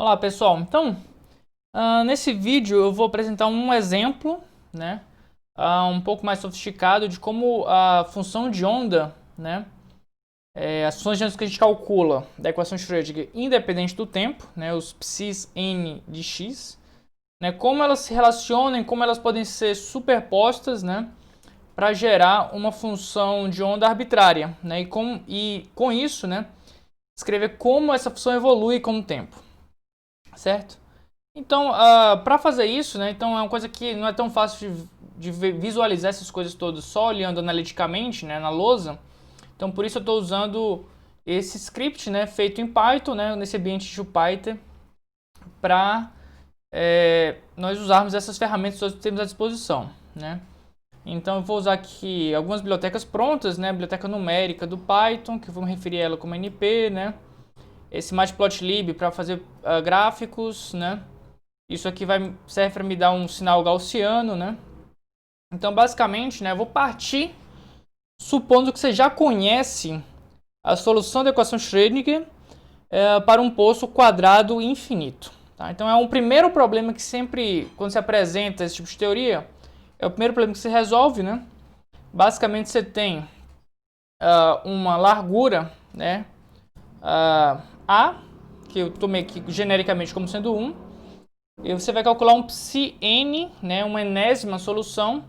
Olá pessoal, então nesse vídeo eu vou apresentar um exemplo, né, um pouco mais sofisticado de como a função de onda, né, as funções de onda que a gente calcula da equação de Schrödinger independente do tempo, né, os psis n de x, né, como elas se relacionam e como elas podem ser superpostas, né, para gerar uma função de onda arbitrária, né, e com isso, né, escrever como essa função evolui com o tempo, certo? Então, para fazer isso, né, então é uma coisa que não é tão fácil de visualizar essas coisas todas só olhando analiticamente, né, na lousa. Então, por isso eu estou usando esse script, né, feito em Python, né, nesse ambiente de Jupyter, para nós usarmos essas ferramentas que nós temos à disposição, né. Então, eu vou usar aqui algumas bibliotecas prontas, né, a biblioteca numérica do Python, que vamos referir ela como NP, né, esse matplotlib para fazer gráficos, né. Isso aqui serve para me dar um sinal gaussiano, né? Então, basicamente, né, eu vou partir supondo que você já conhece a solução da equação Schrödinger para um poço quadrado infinito. Tá? Então, é um primeiro problema que sempre, quando se apresenta esse tipo de teoria, é o primeiro problema que se resolve, né? Basicamente, você tem uma largura, né, A, que eu tomei aqui genericamente como sendo 1, e você vai calcular um psi n, né, uma enésima solução,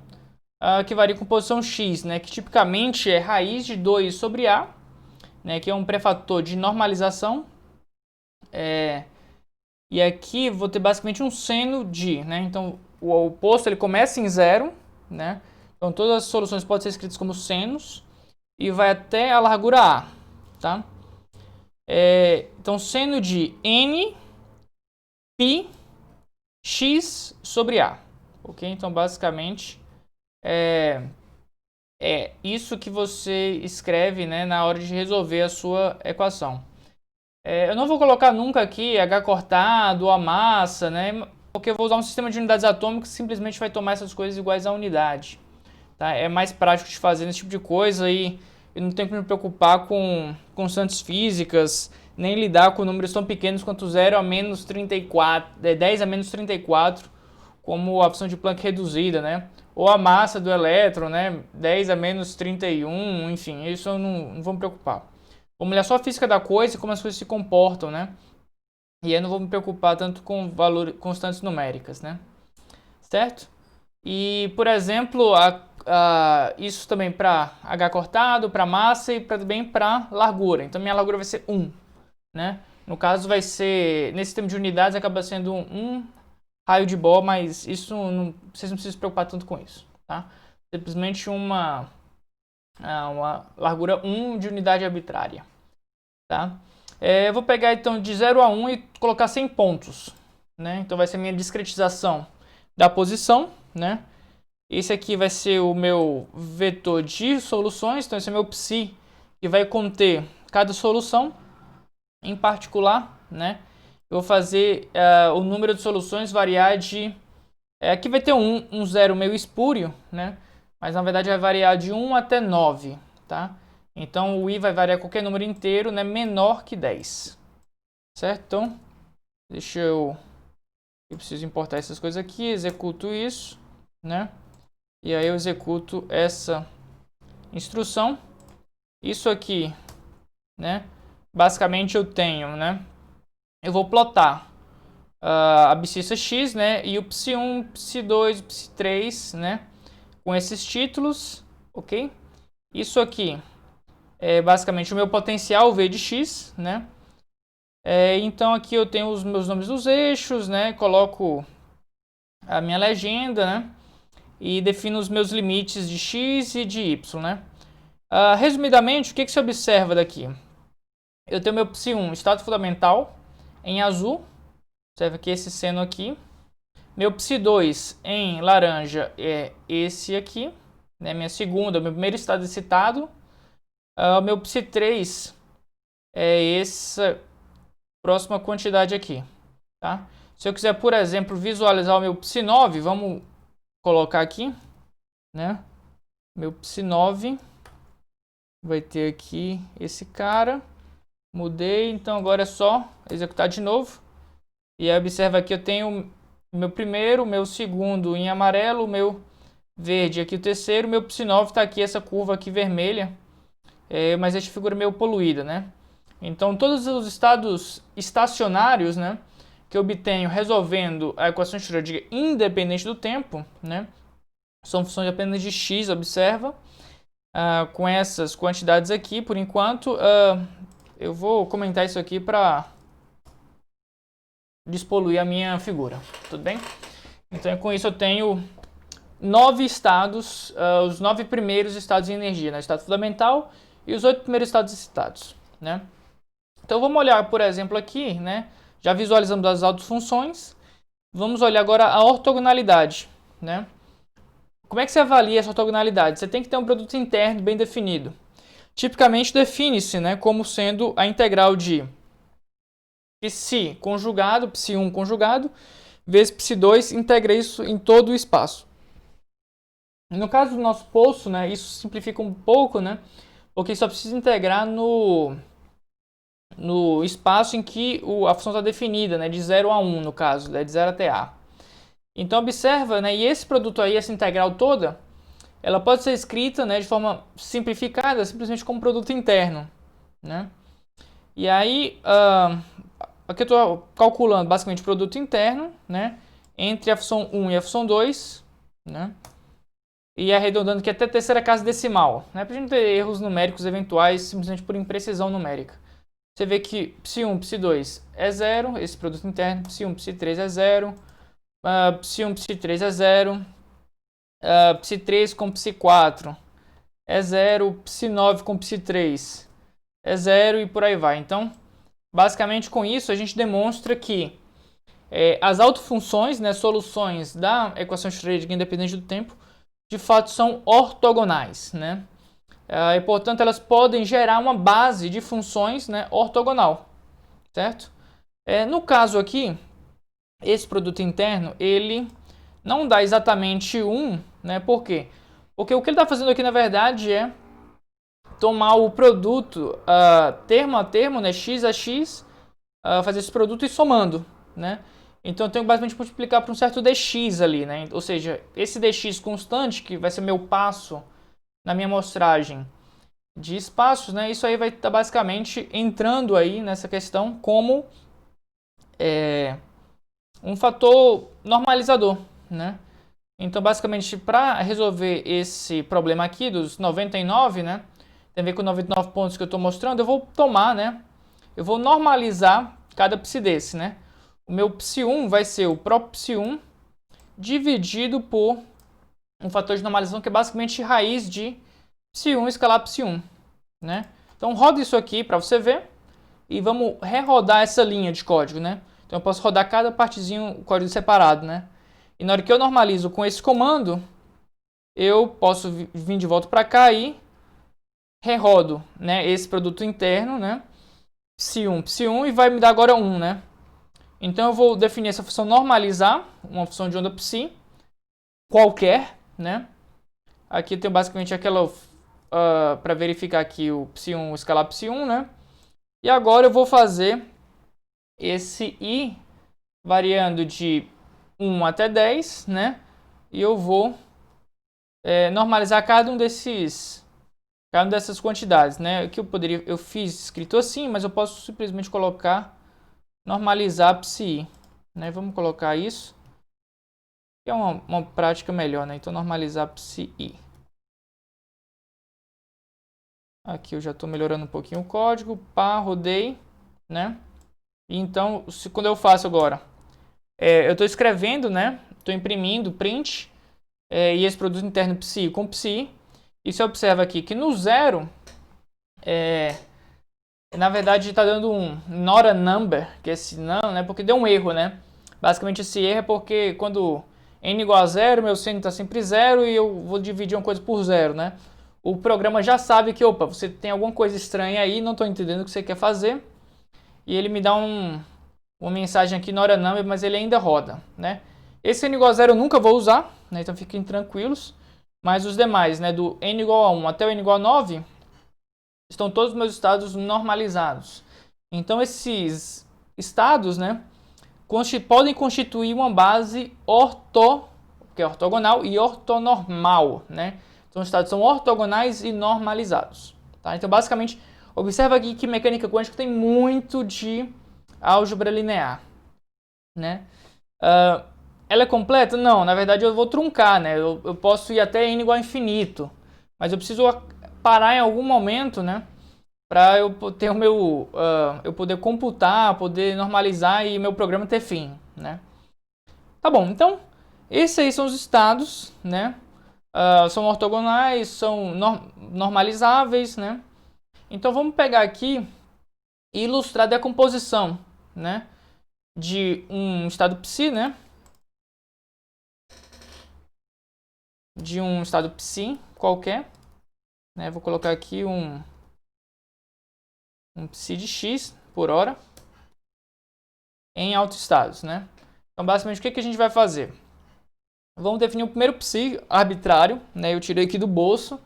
que varia com posição x, né, que tipicamente é raiz de 2 sobre a, né, que é um pré-fator de normalização. E aqui vou ter basicamente um seno de, né, então o oposto ele começa em zero, né, então todas as soluções podem ser escritas como senos e vai até a largura a, tá? Então seno de n pi x sobre a, ok? Então basicamente é isso que você escreve, né, na hora de resolver a sua equação. Eu não vou colocar nunca aqui h cortado ou a massa, né, porque eu vou usar um sistema de unidades atômicas que simplesmente vai tomar essas coisas iguais à unidade. Tá? É mais prático de fazer esse tipo de coisa e eu não tenho que me preocupar com constantes físicas, nem lidar com números tão pequenos quanto 0 a menos 34, 10 a menos 34, como a função de Planck reduzida, né? Ou a massa do elétron, né? 10 a menos 31, enfim, isso eu não vou me preocupar. Vou olhar só a física da coisa e como as coisas se comportam, né? E aí não vou me preocupar tanto com constantes numéricas, né? Certo? E, por exemplo, isso também para h cortado, para massa e também para largura. Então, minha largura vai ser 1, né? No caso, vai ser, nesse sistema de unidades, acaba sendo um raio de Bohr, mas isso vocês não precisam se preocupar tanto com isso, tá? Simplesmente uma largura 1 de unidade arbitrária, tá? Eu vou pegar então de 0 a 1 e colocar 100 pontos, né? Então vai ser a minha discretização da posição, né? Esse aqui vai ser o meu vetor de soluções, então esse é o meu psi, que vai conter cada solução em particular, né? Eu vou fazer o número de soluções variar de... aqui vai ter um zero meio espúrio, né? Mas na verdade vai variar de 1 até 9, tá? Então o i vai variar qualquer número inteiro, né? Menor que 10, certo? Então, deixa eu preciso importar essas coisas aqui, executo isso, né? E aí eu executo essa instrução. Isso aqui, né? Basicamente eu tenho, né? Eu vou plotar a abscissa x, né? E o psi1, psi2, psi3, né? Com esses títulos, ok? Isso aqui é basicamente o meu potencial v de x, né? Então aqui eu tenho os meus nomes dos eixos, né? Coloco a minha legenda, né? E defino os meus limites de x e de y, né? Resumidamente, o que se observa daqui? Eu tenho meu psi1, estado fundamental, em azul. Observa que esse seno aqui. Meu psi2 em laranja é esse aqui, né? Minha segunda, meu primeiro estado excitado. O meu psi3 é essa próxima quantidade aqui, tá? Se eu quiser, por exemplo, visualizar o meu psi9, vamos colocar aqui, né? Meu psi9 vai ter aqui esse cara. Mudei, então agora é só executar de novo. E aí observa aqui, eu tenho o meu primeiro, o meu segundo em amarelo, o meu verde aqui o terceiro, o meu psi9 está aqui, essa curva aqui vermelha, mas essa figura é meio poluída, né? Então todos os estados estacionários, né, que eu obtenho resolvendo a equação de Schrödinger independente do tempo, né, são funções apenas de x, observa, com essas quantidades aqui, por enquanto. Eu vou comentar isso aqui para despoluir a minha figura, tudo bem? Então com isso eu tenho 9 estados, os 9 primeiros estados de energia, né? Estado fundamental e os 8 primeiros estados excitados, né? Então vamos olhar, por exemplo, aqui, né? Já visualizamos as autofunções. Vamos olhar agora a ortogonalidade, né? Como é que você avalia essa ortogonalidade? Você tem que ter um produto interno bem definido. Tipicamente define-se, né, como sendo a integral de psi conjugado, psi1 conjugado, vezes psi2, integra isso em todo o espaço. No caso do nosso poço, né, isso simplifica um pouco, né, porque só precisa integrar no espaço em que a função está definida, né, de 0 a 1 no caso, né, de 0 até a. Então observa, né, e esse produto aí, essa integral toda, ela pode ser escrita, né, de forma simplificada, simplesmente como produto interno, né? E aí, aqui eu estou calculando basicamente o produto interno, né, entre a função 1 e a função 2, né? E arredondando aqui até a terceira casa decimal, né, para a gente não ter erros numéricos eventuais simplesmente por imprecisão numérica. Você vê que psi1, psi2 é 0, esse produto interno, psi1, psi3 é 0, psi1, psi3 é 0, psi3 com psi4 é 0, psi9 com psi3 é 0 e por aí vai. Então, basicamente com isso a gente demonstra que as autofunções, né, soluções da equação Schrödinger independente do tempo, de fato são ortogonais, né? E portanto elas podem gerar uma base de funções, né, ortogonal, certo? No caso aqui, esse produto interno ele não dá exatamente 1, né? Por quê? Porque o que ele está fazendo aqui na verdade é tomar o produto termo a termo, né, x a x, fazer esse produto e somando, né? Então eu tenho que basicamente multiplicar por um certo dx ali, né? Ou seja, esse dx constante, que vai ser meu passo na minha amostragem de espaços, né? Isso aí vai estar basicamente entrando aí nessa questão como um fator normalizador, né? Então basicamente para resolver esse problema aqui dos 99, né? Tem a ver com 99 pontos que eu estou mostrando, eu vou tomar, né? Eu vou normalizar cada psi desse, né? O meu psi1 vai ser o próprio psi1 dividido por um fator de normalização que é basicamente raiz de psi1 escalar psi1, né? Então roda isso aqui para você ver e vamos rerodar essa linha de código, né? Então eu posso rodar cada partezinho, o código separado, né? E na hora que eu normalizo com esse comando, eu posso vir de volta para cá e rerodo, né, esse produto interno, né, psi1, e vai me dar agora 1, né. Então eu vou definir essa função normalizar, uma função de onda psi, qualquer, né. Aqui eu tenho basicamente aquela, para verificar aqui o psi1 escalar psi1, né. E agora eu vou fazer esse i variando de 1 até 10, né. E eu vou normalizar cada um dessas quantidades, né? Que eu fiz escrito assim, mas eu posso simplesmente colocar normalizar psi, né? Vamos colocar isso, que é uma prática melhor, né? Então normalizar psi. Aqui eu já estou melhorando um pouquinho o código, rodei, né? E então, quando eu faço agora, eu estou escrevendo, né? Estou imprimindo print e esse produto interno psi com psi. E você observa aqui que no zero, na verdade está dando um not a number, que é esse não, né? Porque deu um erro, né? Basicamente esse erro é porque quando n igual a zero, meu seno está sempre zero e eu vou dividir uma coisa por zero, né? O programa já sabe que, opa, você tem alguma coisa estranha aí, não estou entendendo o que você quer fazer. E ele me dá uma mensagem aqui not a number, mas ele ainda roda, né? Esse n igual a zero eu nunca vou usar, né? Então fiquem tranquilos. Mas os demais, né, do n igual a 1 até o n igual a 9, estão todos os meus estados normalizados. Então esses estados, né, podem constituir uma base que é ortogonal, e ortonormal, né? Então, os estados são ortogonais e normalizados. Tá? Então, basicamente, observa aqui que mecânica quântica tem muito de álgebra linear, né? Ela é completa? Não, na verdade eu vou truncar, né? Eu posso ir até n igual a infinito, mas eu preciso parar em algum momento, né? Para eu ter o meu, eu poder computar, poder normalizar e meu programa ter fim, né? Tá bom, então esses aí são os estados, né? São ortogonais, são normalizáveis, né? Então vamos pegar aqui e ilustrar a decomposição, né? De um estado psi, né? De um estado psi qualquer, né? Vou colocar aqui um psi de x por hora em autoestados, né? Então, basicamente, o que a gente vai fazer? Vamos definir o primeiro psi arbitrário, né? Eu tirei aqui do bolso,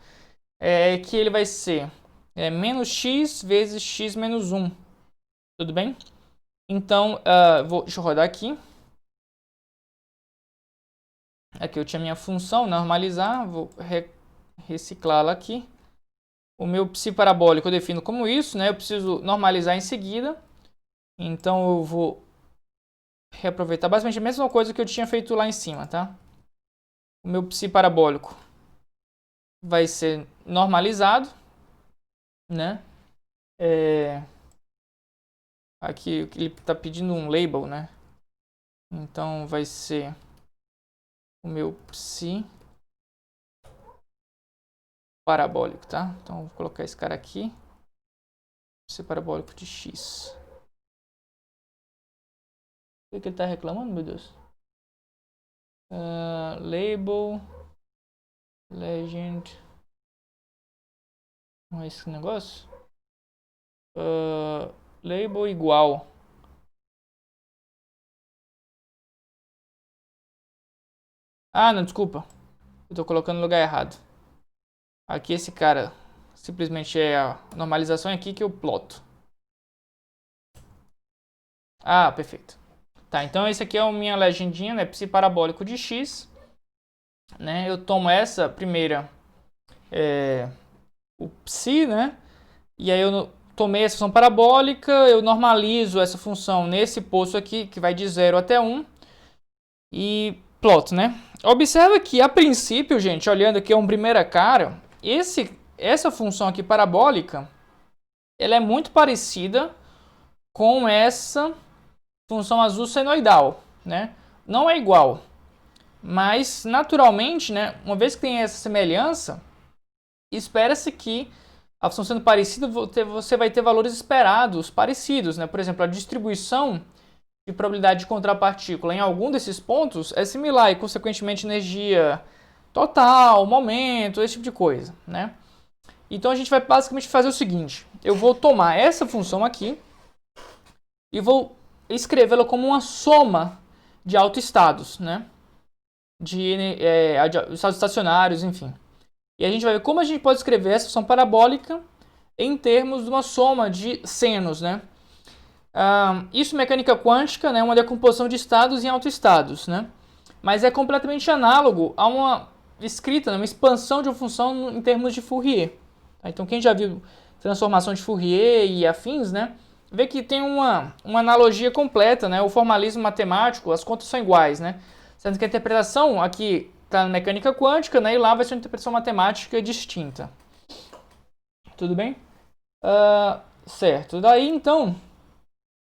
que ele vai ser menos x vezes x menos 1. Tudo bem? Então, deixa eu rodar aqui. Aqui eu tinha minha função, normalizar, vou reciclá-la aqui. O meu psi parabólico eu defino como isso, né? Eu preciso normalizar em seguida. Então eu vou reaproveitar basicamente a mesma coisa que eu tinha feito lá em cima, tá? O meu psi parabólico vai ser normalizado, né? Aqui ele está pedindo um label, né? Então vai ser o meu psi parabólico, tá? Então vou colocar esse cara aqui, psi parabólico de x. O que ele está reclamando, meu Deus? Label legend, não é esse negócio? Label igual. Não, desculpa. Eu tô colocando no lugar errado. Aqui esse cara simplesmente é a normalização aqui que eu ploto. Perfeito. Tá, então esse aqui é a minha legendinha, né? Psi parabólico de x. Né? Eu tomo essa primeira, o psi, né? E aí eu tomei essa função parabólica, eu normalizo essa função nesse poço aqui, que vai de 0 até 1. E ploto, né? Observa que, a princípio, gente, olhando aqui a uma primeira cara, essa função aqui parabólica, ela é muito parecida com essa função azul senoidal, né? Não é igual, mas naturalmente, né, uma vez que tem essa semelhança, espera-se que a função sendo parecida, você vai ter valores esperados parecidos, né? Por exemplo, a distribuição de probabilidade de encontrar partícula em algum desses pontos é similar e, consequentemente, energia total, momento, esse tipo de coisa, né? Então, a gente vai basicamente fazer o seguinte. Eu vou tomar essa função aqui e vou escrevê-la como uma soma de autoestados, né? De estados estacionários, enfim. E a gente vai ver como a gente pode escrever essa função parabólica em termos de uma soma de senos, né? Isso mecânica quântica, né, uma decomposição de estados em autoestados, né? Mas é completamente análogo a uma escrita, né, uma expansão de uma função em termos de Fourier. Tá? Então quem já viu transformação de Fourier e afins, né, vê que tem uma analogia completa, né? O formalismo matemático, as contas são iguais, né? Sendo que a interpretação aqui está na mecânica quântica, né, e lá vai ser uma interpretação matemática distinta. Tudo bem? Certo. Daí então, o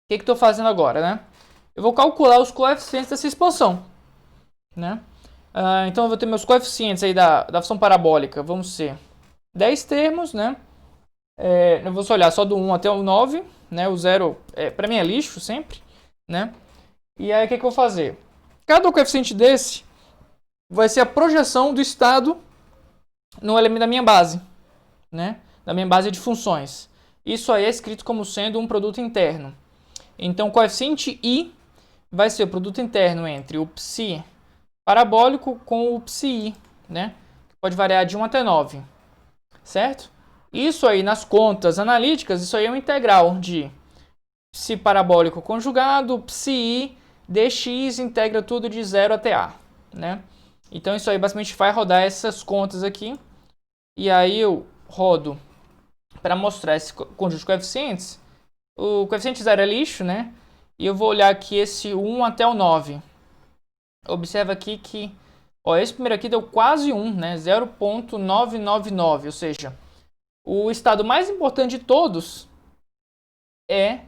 que estou fazendo agora, né? Eu vou calcular os coeficientes dessa expansão, né? Então eu vou ter meus coeficientes aí da função parabólica, vão ser 10 termos, né? Eu vou só olhar só do 1 até o 9, né? O 0 para mim é lixo sempre, né? E aí o que eu vou fazer? Cada coeficiente desse vai ser a projeção do estado no elemento da minha base, né? Da minha base de funções. Isso aí é escrito como sendo um produto interno. Então, o coeficiente I vai ser o produto interno entre o psi parabólico com o psi, né? Que pode variar de 1 até 9, certo? Isso aí, nas contas analíticas, isso aí é um integral de psi parabólico conjugado, psi dx integra tudo de 0 até a, né? Então isso aí basicamente vai rodar essas contas aqui. E aí eu rodo para mostrar esse conjunto de coeficientes. O coeficiente 0 é lixo, né? E eu vou olhar aqui esse 1 até o 9. Observa aqui que ó, esse primeiro aqui deu quase 1, né? 0,999, ou seja, o estado mais importante de todos é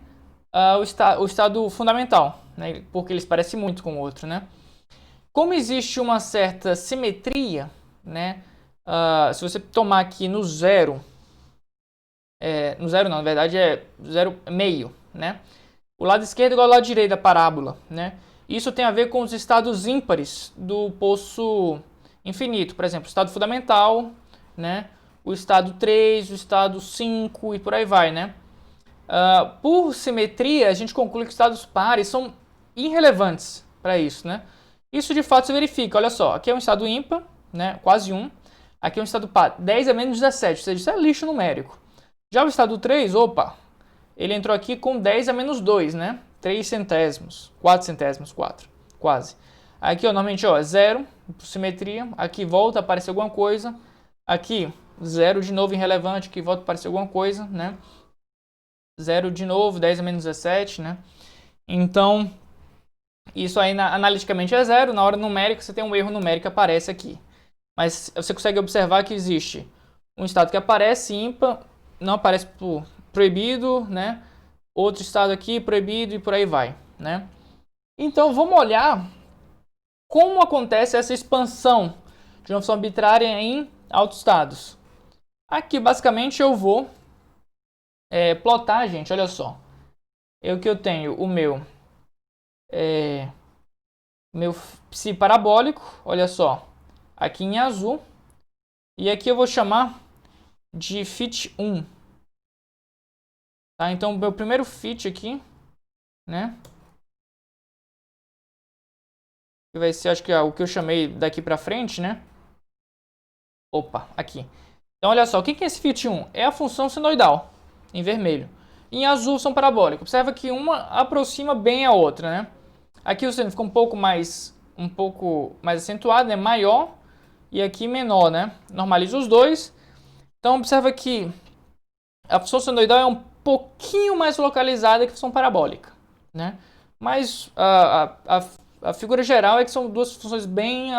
o estado fundamental, né? Porque eles parecem muito com o outro, né? Como existe uma certa simetria, né? Se você tomar aqui no zero, no zero não, na verdade é zero meio, né? O lado esquerdo é igual ao lado direito da parábola, né? Isso tem a ver com os estados ímpares do poço infinito. Por exemplo, o estado fundamental, né? O estado 3, o estado 5 e por aí vai, né? Por simetria, a gente conclui que os estados pares são irrelevantes para isso, né? Isso de fato se verifica. Olha só, aqui é um estado ímpar, né? Quase 1. Aqui é um estado par. 10 é menos 17, ou seja, isso é lixo numérico. Já o estado 3, opa, ele entrou aqui com 10 a menos 2, né? 3 centésimos, 4 centésimos, 4, quase. Aqui, ó, normalmente, ó, 0, por simetria. Aqui volta a aparecer alguma coisa. Aqui, 0 de novo irrelevante, aqui volta a aparecer alguma coisa, né? 0 de novo, 10 a menos 17, né? Então, isso aí analiticamente é 0. Na hora numérica, você tem um erro numérico que aparece aqui. Mas você consegue observar que existe um estado que aparece ímpar, não aparece por proibido, né? Outro estado aqui proibido e por aí vai, né? Então vamos olhar como acontece essa expansão de uma função arbitrária em autoestados. Aqui basicamente eu vou plotar, gente, olha só. Eu tenho o meu psi parabólico, olha só, aqui em azul, e aqui eu vou chamar de fit 1. Tá? Então, meu primeiro fit aqui, né? Que vai ser, acho que o que eu chamei daqui pra frente, né? Opa, aqui. Então, olha só, o que é esse fit 1? É a função senoidal, em vermelho. Em azul são parabólicas. Observa que uma aproxima bem a outra, né? Aqui o seno fica um pouco mais acentuado, né? Maior, e aqui menor, né? Normaliza os dois. Então, observa que a função senoidal é um pouquinho mais localizada que a função parabólica, né? Mas a figura geral é que são duas funções bem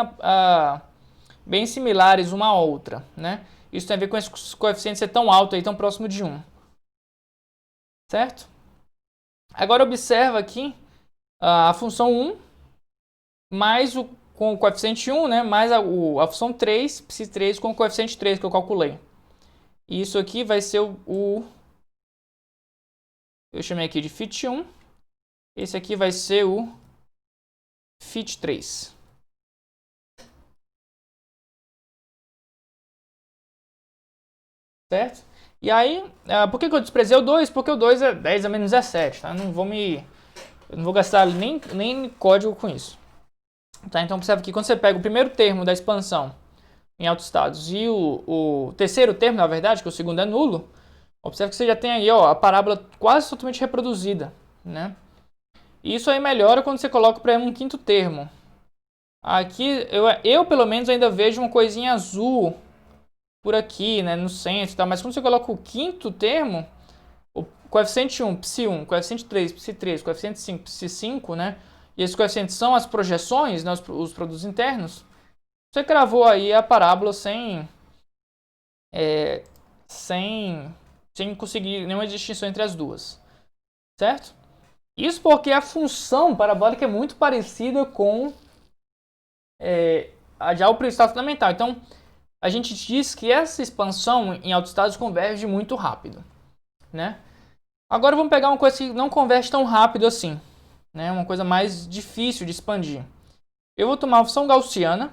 similares uma à outra, né? Isso tem a ver com esses coeficientes ser tão alto aí, tão próximo de 1. Certo? Agora observa aqui a função 1 mais com o coeficiente 1, né? Mais a função 3, psi 3 com o coeficiente 3 que eu calculei. E isso aqui vai ser eu chamei aqui de fit 1. Esse aqui vai ser o fit 3. Certo? E aí, por que eu desprezei o 2? Porque o 2 é 10 a menos 17, tá? Eu não vou gastar nem código com isso. Tá? Então, observa que quando você pega o primeiro termo da expansão em autoestados e o terceiro termo, na verdade, que o segundo é nulo, observa que você já tem aí, ó, a parábola quase totalmente reproduzida, né? E isso aí melhora quando você coloca para um quinto termo. Aqui, eu pelo menos ainda vejo uma coisinha azul por aqui, né, no centro, tá? Mas quando você coloca o quinto termo, o coeficiente 1, psi1, coeficiente 3, psi3, coeficiente 5, psi5, né? E esses coeficientes são as projeções, né, os produtos internos. Você cravou aí a parábola sem conseguir nenhuma distinção entre as duas, certo? Isso porque a função parabólica é muito parecida com a de álgebra estado fundamental. Então, a gente diz que essa expansão em autoestados converge muito rápido, né? Agora vamos pegar uma coisa que não converge tão rápido assim, né? Uma coisa mais difícil de expandir. Eu vou tomar a função gaussiana,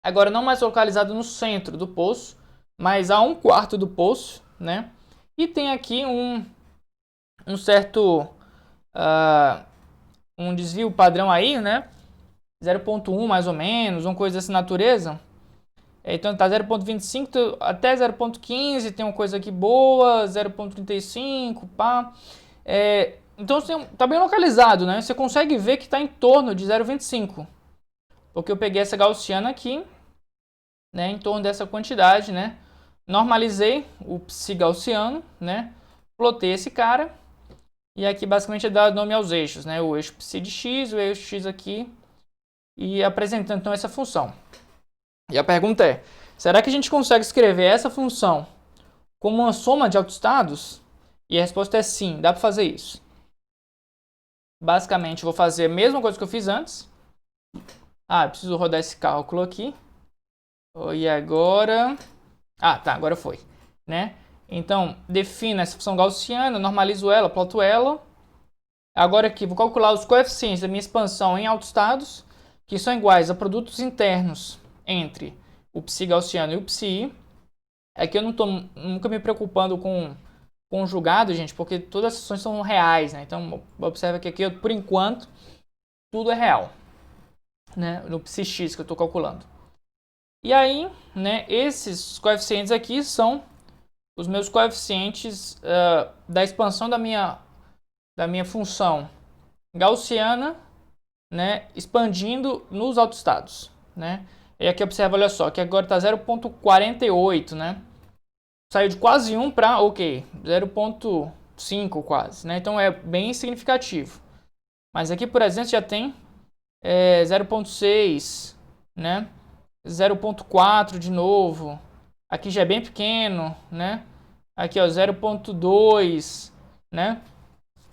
agora não mais localizada no centro do poço, mas a 1/4 do poço, né? E tem aqui um certo um desvio padrão aí, né? 0,1 mais ou menos, uma coisa dessa natureza. Então tá 0,25 até 0,15, tem uma coisa aqui boa, 0,35, pá. Então está bem localizado, né? Você consegue ver que está em torno de 0,25. Porque eu peguei essa gaussiana aqui, né? Em torno dessa quantidade, né? Normalizei o psi gaussiano, né? Plotei esse cara. E aqui basicamente é dar nome aos eixos, né? O eixo psi de x, o eixo x aqui. E apresentando então essa função. E a pergunta é, será que a gente consegue escrever essa função como uma soma de autoestados? E a resposta é sim, dá para fazer isso. Basicamente, vou fazer a mesma coisa que eu fiz antes. Eu preciso rodar esse cálculo aqui. E agora... tá, agora foi, né? Então, defino essa função gaussiana, normalizo ela, ploto ela. Agora aqui, vou calcular os coeficientes da minha expansão em autoestados, que são iguais a produtos internos entre o psi gaussiano e o psi. Aqui eu não estou nunca me preocupando com conjugado, gente, porque todas as funções são reais, né? Então, observa que aqui, por enquanto, tudo é real, né? No psi x que eu estou calculando. E aí, né, esses coeficientes aqui são os meus coeficientes da expansão da minha função gaussiana, né, expandindo nos autoestados, né? E aqui observa, olha só, que agora está 0,48, né? Saiu de quase 1 para, 0,5 quase, né? Então é bem significativo. Mas aqui, por exemplo, já tem 0,6, né? 0,4 de novo. Aqui já é bem pequeno, né? Aqui, ó, 0,2, né?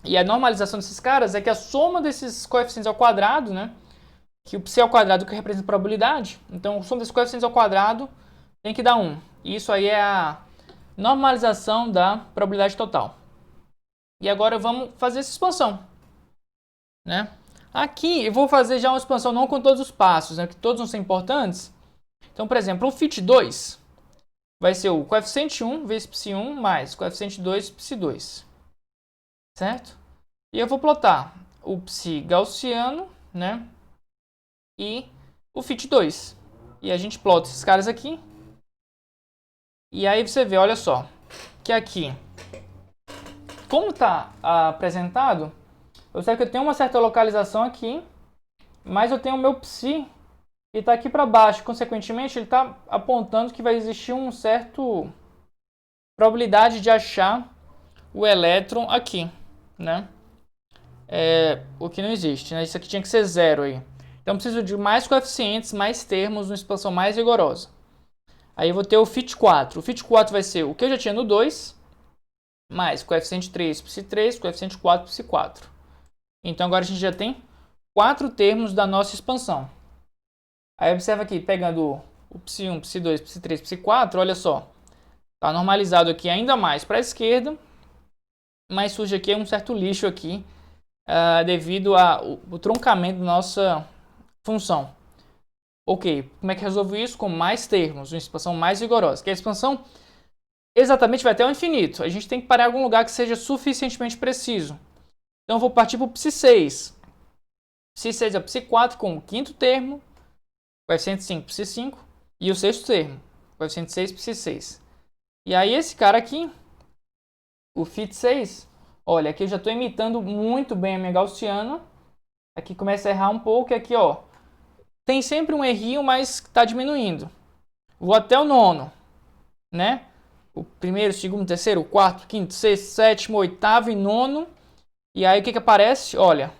E a normalização desses caras é que a soma desses coeficientes ao quadrado, né? Que o psi ao quadrado que representa a probabilidade. Então, a soma desses coeficientes ao quadrado tem que dar 1. E isso aí é a normalização da probabilidade total. E agora vamos fazer essa expansão, né? Aqui eu vou fazer já uma expansão não com todos os passos, né? Que todos vão ser importantes. Então, por exemplo, o fit 2 vai ser o coeficiente 1 vezes psi1 mais o coeficiente 2 psi2. Certo? E eu vou plotar o psi gaussiano, né? E o fit 2. E a gente plota esses caras aqui. E aí você vê, olha só, que aqui, como está apresentado, eu sei que eu tenho uma certa localização aqui, mas eu tenho o meu psi e está aqui para baixo. Consequentemente, ele está apontando que vai existir um certo probabilidade de achar o elétron aqui, né? O que não existe, né? Isso aqui tinha que ser 0 aí. Então, eu preciso de mais coeficientes, mais termos, uma expansão mais rigorosa. Aí eu vou ter o fit 4. O fit 4 vai ser o que eu já tinha no 2, mais coeficiente 3, psi3, coeficiente 4, psi4. Então, agora a gente já tem 4 termos da nossa expansão. Aí observa aqui, pegando o psi1, psi2, psi3, psi4, olha só. Está normalizado aqui ainda mais para a esquerda, mas surge aqui um certo lixo aqui, devido ao truncamento da nossa função. Ok, como é que resolvo isso? Com mais termos, uma expansão mais rigorosa. Que a expansão exatamente vai até o infinito. A gente tem que parar em algum lugar que seja suficientemente preciso. Então eu vou partir para o psi6. Psi6 é o psi4 com o quinto termo, coeficiente 5, psi5, e o sexto termo, coeficiente 6, psi6. E aí esse cara aqui, o fit 6, olha, aqui eu já estou imitando muito bem a minha gaussiana. Aqui começa a errar um pouco, e aqui, ó, tem sempre um errinho, mas está diminuindo. Vou até o nono, né? O primeiro, segundo, terceiro, quarto, quinto, sexto, sétimo, oitavo e nono. E aí o que aparece? Olha,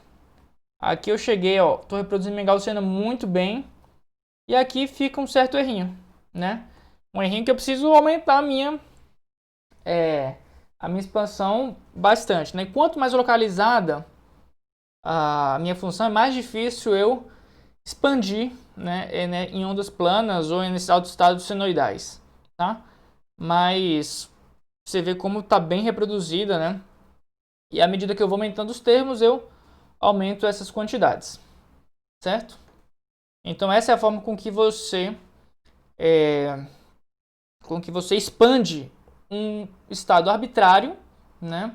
aqui eu cheguei, ó, estou reproduzindo minha gaussiana muito bem. E aqui fica um certo errinho, né? Um errinho que eu preciso aumentar a minha expansão bastante, né? Quanto mais localizada a minha função, é mais difícil eu expandir, né, em ondas planas ou nesses autoestados senoidais, tá? Mas você vê como está bem reproduzida, né? E à medida que eu vou aumentando os termos, eu aumento essas quantidades, certo? Então essa é a forma com que você expande um estado arbitrário, né,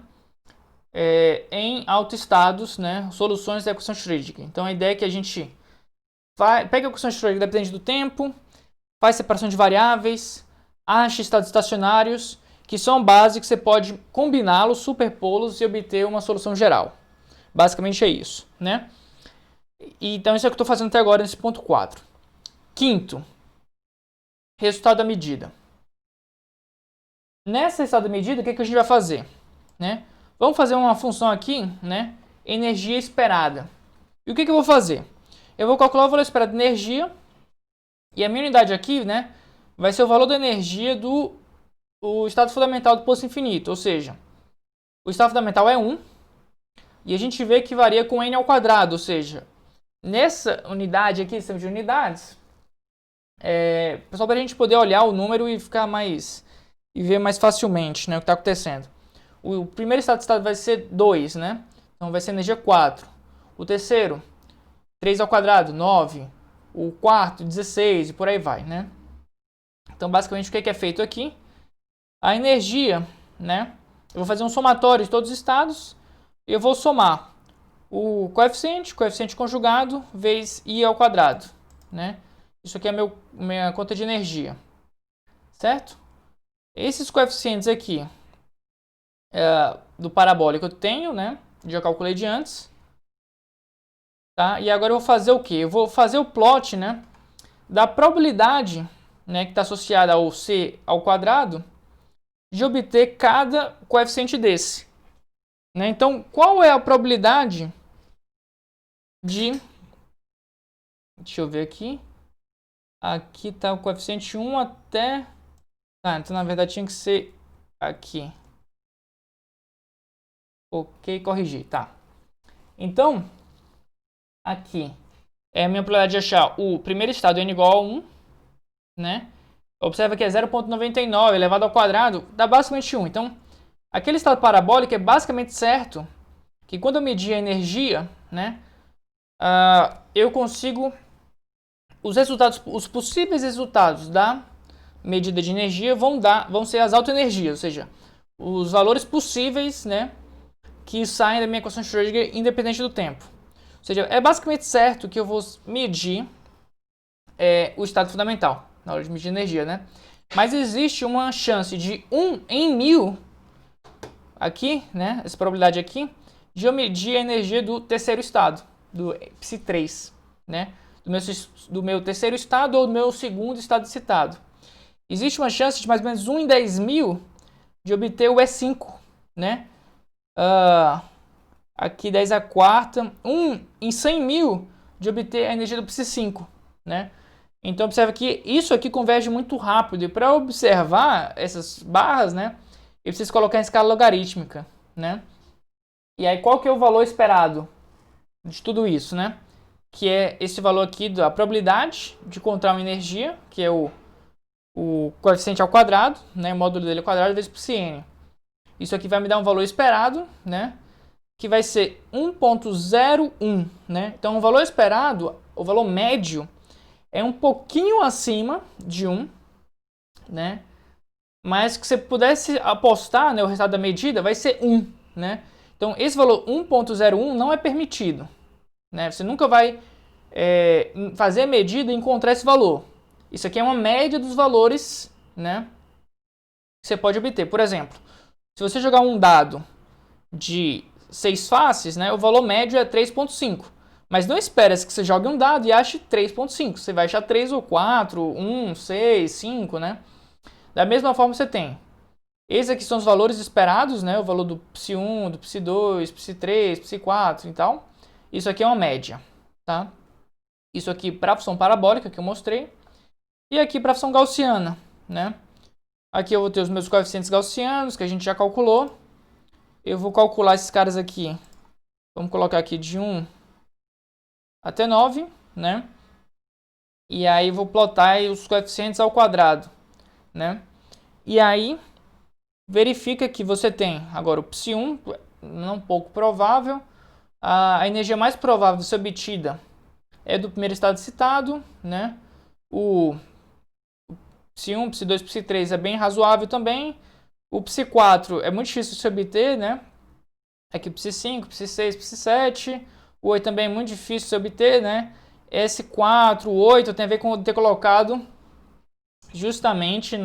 em autoestados, né, soluções da equação Schrödinger. Então a ideia é que a gente pega a equação Schrödinger dependente do tempo, faz separação de variáveis, acha estados estacionários que são bases que você pode combiná-los, superpô-los e obter uma solução geral. Basicamente é isso, né? Então isso é o que eu estou fazendo até agora nesse ponto 4. Quinto, resultado da medida. Nessa resultado da medida, o que a gente vai fazer? Né? Vamos fazer uma função aqui, né? Energia esperada. E o que eu vou fazer? Eu vou calcular o valor esperado de energia, e a minha unidade aqui, né, vai ser o valor da energia do estado fundamental do poço infinito, ou seja, o estado fundamental é 1, e a gente vê que varia com n ao quadrado, ou seja, nessa unidade aqui, sistema de unidades, só para a gente poder olhar o número e ficar e ver mais facilmente, né, o que está acontecendo. O primeiro estado vai ser 2, né? Então vai ser energia 4. O terceiro, 3 ao quadrado, 9. O quarto, 16 e por aí vai, né? Então basicamente o que é feito aqui? A energia, né? Eu vou fazer um somatório de todos os estados e eu vou somar o coeficiente conjugado, vezes I ao quadrado, né? Isso aqui é minha conta de energia, certo? Esses coeficientes aqui do parabólico eu tenho, né? Já calculei de antes. Tá? E agora eu vou fazer o quê? Eu vou fazer o plot, né, da probabilidade, né, que está associada ao c ao quadrado de obter cada coeficiente desse. Né? Então, qual é a probabilidade de... Deixa eu ver aqui. Aqui está o coeficiente 1 até... Tá, então na verdade tinha que ser aqui. Ok, corrigir, tá. Então, aqui é a minha probabilidade de achar o primeiro estado n igual a 1, né? Observa que é 0,99 elevado ao quadrado, dá basicamente 1. Então, aquele estado parabólico é basicamente certo que quando eu medir a energia, né, eu consigo os possíveis resultados da medida de energia vão ser as autoenergias, ou seja, os valores possíveis, né, que saem da minha equação de Schrödinger independente do tempo. Ou seja, é basicamente certo que eu vou medir o estado fundamental na hora de medir energia, né? Mas existe uma chance de 1 em 1000 aqui, né? Essa probabilidade aqui de eu medir a energia do terceiro estado, do psi3, né? Do meu terceiro estado ou do meu segundo estado excitado. Existe uma chance de mais ou menos 1 em 10.000 de obter o E5, né? Aqui 10 a quarta, 1 em 100.000 de obter a energia do psi5, né? Então observa que isso aqui converge muito rápido, e para observar essas barras, né, eu preciso colocar em escala logarítmica, né? E aí qual que é o valor esperado de tudo isso, né? Que é esse valor aqui da probabilidade de encontrar uma energia, que é o coeficiente ao quadrado, né, o módulo dele ao quadrado vezes πn. Isso aqui vai me dar um valor esperado, né, que vai ser 1,01, né? Então o valor esperado, o valor médio, é um pouquinho acima de 1, né? Mas que você pudesse apostar, né, o resultado da medida vai ser 1, né? Então esse valor 1,01 não é permitido, né? Você nunca vai fazer a medida e encontrar esse valor. Isso aqui é uma média dos valores, né, que você pode obter. Por exemplo, se você jogar um dado de 6 faces, né, o valor médio é 3,5. Mas não espera que você jogue um dado e ache 3,5. Você vai achar 3 ou 4, 1, 6, 5, né? Da mesma forma você tem. Esses aqui são os valores esperados, né? O valor do psi1, do psi2, psi3, psi4 e tal. Isso aqui é uma média, tá? Isso aqui para a função parabólica que eu mostrei. E aqui para a função gaussiana, né? Aqui eu vou ter os meus coeficientes gaussianos que a gente já calculou. Eu vou calcular esses caras aqui. Vamos colocar aqui de 1 até 9, né? E aí vou plotar os coeficientes ao quadrado, né? E aí verifica que você tem agora o psi1, não pouco provável. A energia mais provável de ser obtida é do primeiro estado citado, né? O psi1, psi2, psi3 é bem razoável também. O psi4 é muito difícil de se obter, né? Aqui o psi5, psi6, psi7. O 8 também é muito difícil de se obter, né? S4, o 8 tem a ver com ter colocado justamente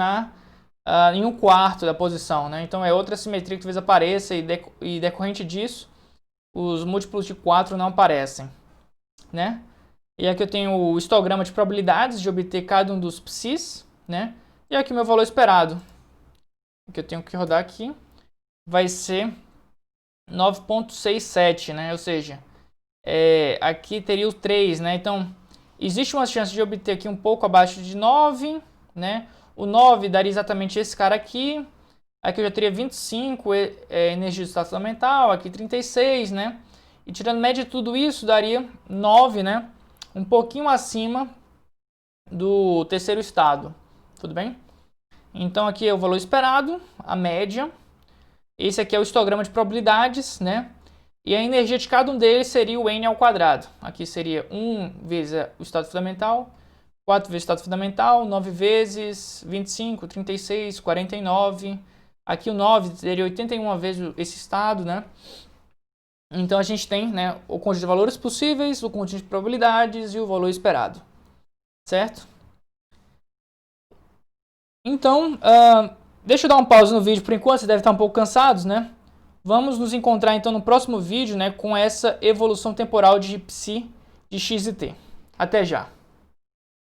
em 1/4 da posição, né? Então é outra simetria que talvez apareça e decorrente disso, os múltiplos de 4 não aparecem, né? E aqui eu tenho o histograma de probabilidades de obter cada um dos psis, né? E aqui o meu valor esperado, que eu tenho que rodar aqui, vai ser 9,67, né? Ou seja, aqui teria o 3, né? Então, existe uma chance de obter aqui um pouco abaixo de 9, né? O 9 daria exatamente esse cara aqui. Aqui eu já teria 25 energia do estado fundamental, aqui 36, né? E tirando média de tudo isso, daria 9, né? Um pouquinho acima do terceiro estado. Tudo bem? Então aqui é o valor esperado, a média. Esse aqui é o histograma de probabilidades, né? E a energia de cada um deles seria o n ao quadrado. Aqui seria 1 vezes o estado fundamental, 4 vezes o estado fundamental, 9 vezes 25, 36, 49. Aqui o 9 seria 81 vezes esse estado, né? Então a gente tem, né, o conjunto de valores possíveis, o conjunto de probabilidades e o valor esperado. Certo? Então, deixa eu dar uma pausa no vídeo por enquanto, vocês devem estar um pouco cansados, né? Vamos nos encontrar então no próximo vídeo, né, com essa evolução temporal de psi de x e t. Até já!